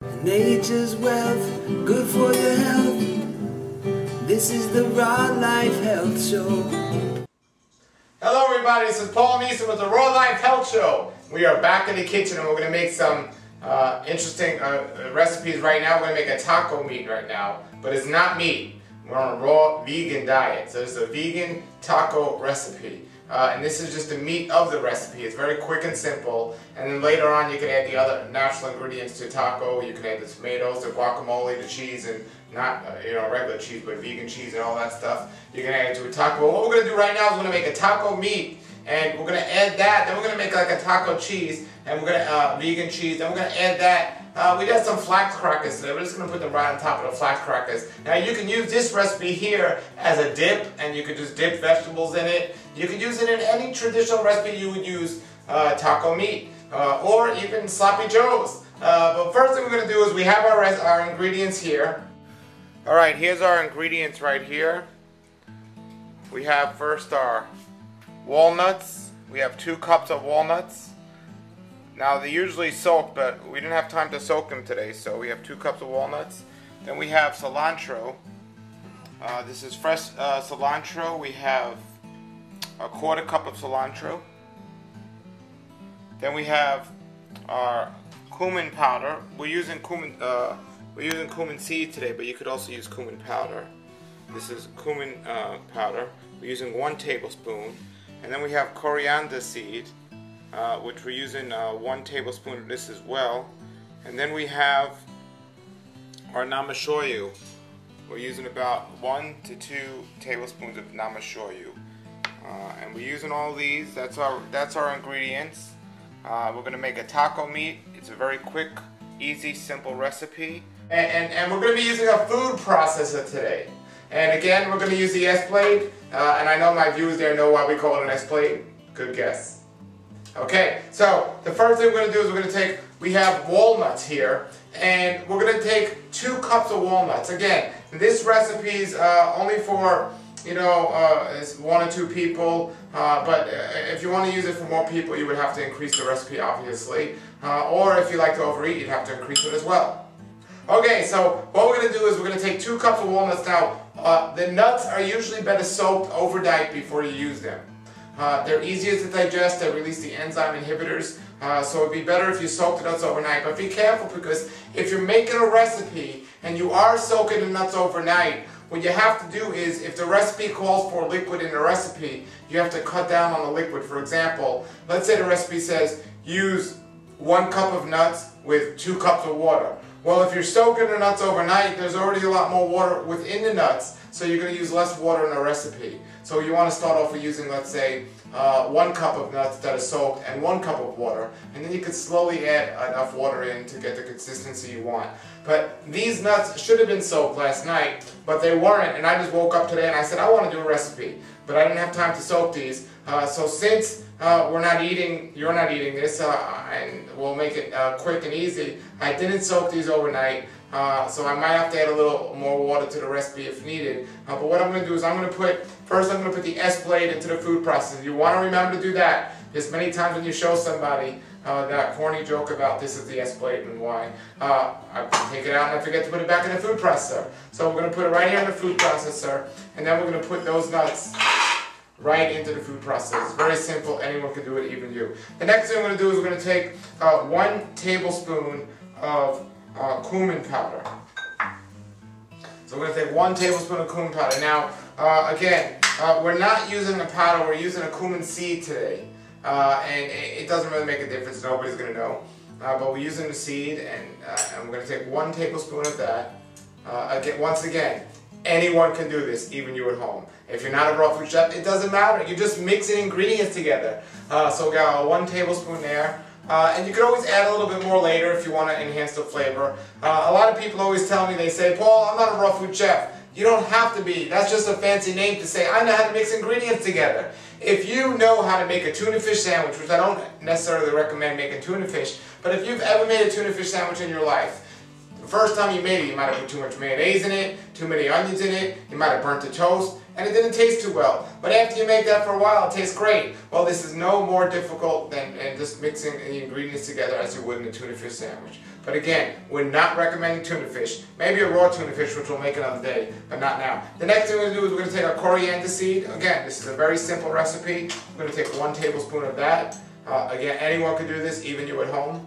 Nature's wealth, good for your health. This is the Raw Life Health Show. Hello everybody, this is Paul Neeson with the Raw Life Health Show. We are back in the kitchen and we're going to make some interesting recipes right now. We're going to make a taco meat right now, but it's not meat. We're on a raw vegan diet, so it's a vegan taco recipe. And this is just the meat of the recipe. It's very quick and simple. And then later on you can add the other natural ingredients to taco. You can add the tomatoes, the guacamole, the cheese, and not regular cheese, but vegan cheese and all that stuff. You can add it to a taco. But what we're going to do right now is we're going to make a taco meat. And we're going to add that. Then we're going to make like a taco cheese. And we're going to, vegan cheese. Then we're going to add that. We got some flax crackers today. We're just going to put them right on top of the flax crackers. Now you can use this recipe here as a dip, and you can just dip vegetables in it. You can use it in any traditional recipe you would use taco meat, or even sloppy joes. But first thing we're going to do is we have our ingredients here. Alright, here's our ingredients right here. We have first our walnuts. We have 2 cups of walnuts. Now they usually soak, but we didn't have time to soak them today, so we have 2 cups of walnuts. Then we have cilantro. This is fresh cilantro. We have a 1/4 cup of cilantro. Then we have our cumin powder. We're using cumin seed today, but you could also use cumin powder. This is cumin powder. We're using 1 tablespoon. And then we have coriander seed, which we're using 1 tablespoon of this as well. And then we have our namashoyu. We're using about 1 to 2 tablespoons of namashoyu. And we're using all these. That's our ingredients. We're going to make a taco meat. It's a very quick, easy, simple recipe. And we're going to be using a food processor today. And again, we're going to use the S-Blade. And I know my viewers there know why we call it an S-Blade. Good guess. Okay, so the first thing we're going to do is we're going to we have walnuts here. And we're going to take 2 cups of walnuts. Again, this recipe is only for it's 1 or 2 people, but if you want to use it for more people, you would have to increase the recipe, obviously. Or if you like to overeat, you'd have to increase it as well. Okay, so what we're going to do is we're going to take 2 cups of walnuts. Now, the nuts are usually better soaked overnight before you use them. They're easier to digest, they release the enzyme inhibitors, so it'd be better if you soak the nuts overnight. But be careful, because if you're making a recipe and you are soaking the nuts overnight, what you have to do is, if the recipe calls for liquid in the recipe, you have to cut down on the liquid. For example, let's say the recipe says use 1 cup of nuts with 2 cups of water. Well, if you're soaking the nuts overnight, there's already a lot more water within the nuts, so you're going to use less water in the recipe. So you want to start off with using, let's say, 1 cup of nuts that are soaked and 1 cup of water, and then you could slowly add enough water in to get the consistency you want. But these nuts should have been soaked last night, but they weren't, and I just woke up today and I said I want to do a recipe, but I didn't have time to soak these. So since you're not eating this, and we'll make it quick and easy, I didn't soak these overnight. So I might have to add a little more water to the recipe if needed. But what I'm going to do is I'm going to put the S-Blade into the food processor. You want to remember to do that. There's many times when you show somebody that corny joke about this is the S-Blade and why. I take it out and I forget to put it back in the food processor. So we're going to put it right here in the food processor, and then we're going to put those nuts right into the food processor. It's very simple. Anyone can do it, even you. The next thing we're going to do is we're going to take 1 tablespoon of cumin powder. So we're going to take 1 tablespoon of cumin powder. Now, again, we're not using a powder, we're using a cumin seed today. And it doesn't really make a difference, nobody's going to know. But we're using the seed, and we're going to take 1 tablespoon of that. Once again, anyone can do this, even you at home. If you're not a raw food chef, it doesn't matter. You're just mixing ingredients together. So we got 1 tablespoon there. And you can always add a little bit more later if you want to enhance the flavor. A lot of people always tell me, they say, Paul, I'm not a raw food chef. You don't have to be. That's just a fancy name to say, I know how to mix ingredients together. If you know how to make a tuna fish sandwich, which I don't necessarily recommend making tuna fish, but if you've ever made a tuna fish sandwich in your life, first time you made it, you might have put too much mayonnaise in it, too many onions in it, you might have burnt the toast, and it didn't taste too well. But after you make that for a while, it tastes great. Well, this is no more difficult than just mixing the ingredients together as you would in a tuna fish sandwich. But again, we're not recommending tuna fish. Maybe a raw tuna fish, which we'll make another day, but not now. The next thing we're going to do is we're going to take our coriander seed. Again, this is a very simple recipe. We're going to take 1 tablespoon of that. Again, anyone could do this, even you at home.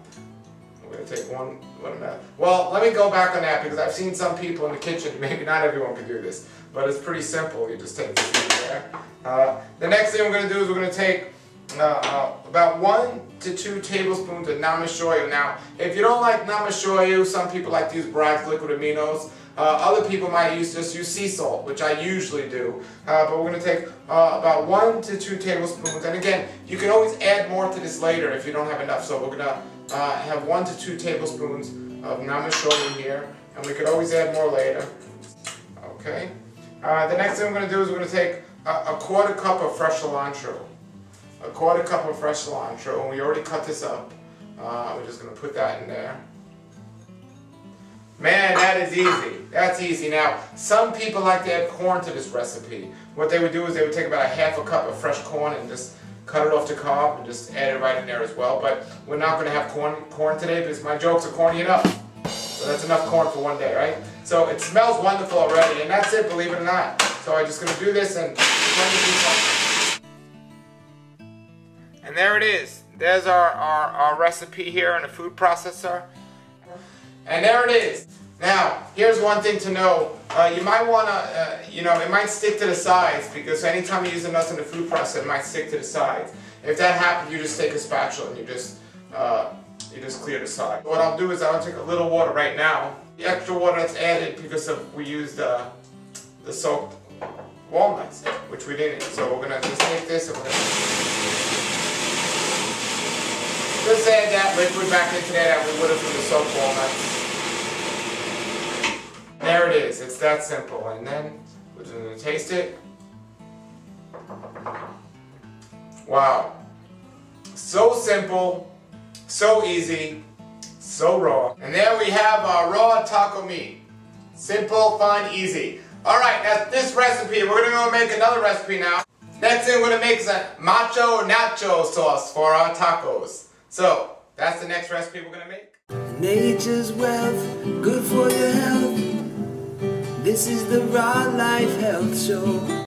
We're going to take one of that. Well, let me go back on that because I've seen some people in the kitchen, maybe not everyone can do this, but it's pretty simple. You just take this in there. The next thing we're going to do is we're going to take about 1 to 2 tablespoons of namashoyu. Now, if you don't like namashoyu, some people like to use Bragg's liquid aminos. Other people might just use sea salt, which I usually do. But we're going to take about 1 to 2 tablespoons. And again, you can always add more to this later if you don't have enough. So we're going to have 1 to 2 tablespoons of namashoyu here. And we could always add more later. Okay. The next thing we're going to do is we're going to take a 1/4 cup of fresh cilantro. A 1/4 cup of fresh cilantro, and we already cut this up. We're just going to put that in there. Man, that is easy. That's easy. Now, some people like to add corn to this recipe. What they would do is they would take about a 1/2 cup of fresh corn and just cut it off the cob and just add it right in there as well. But we're not going to have corn today because my jokes are corny enough. So that's enough corn for one day, right? So it smells wonderful already, and that's it, believe it or not. So I'm just going to do this and and there it is. There's our recipe here in a food processor. And there it is. Now, here's one thing to know. You might want to, it might stick to the sides because anytime you use the nuts in the food processor, it might stick to the sides. If that happens, you just take a spatula and you just clear the side. What I'll do is I'll take a little water right now. The extra water that's added because we used the soaked walnuts, which we didn't. So we're going to just take this and we're going to just add that liquid back into there that we would have from the soaked walnuts. There it is. It's that simple. And then we're just going to taste it. Wow. So simple, so easy, so raw. And there we have our raw taco meat. Simple, fun, easy. Alright, now this recipe, we're going to go make another recipe now. Next thing we're going to make is a macho nacho sauce for our tacos. So, that's the next recipe we're going to make. Nature's wealth, good for your health. This is the Raw Life Health Show.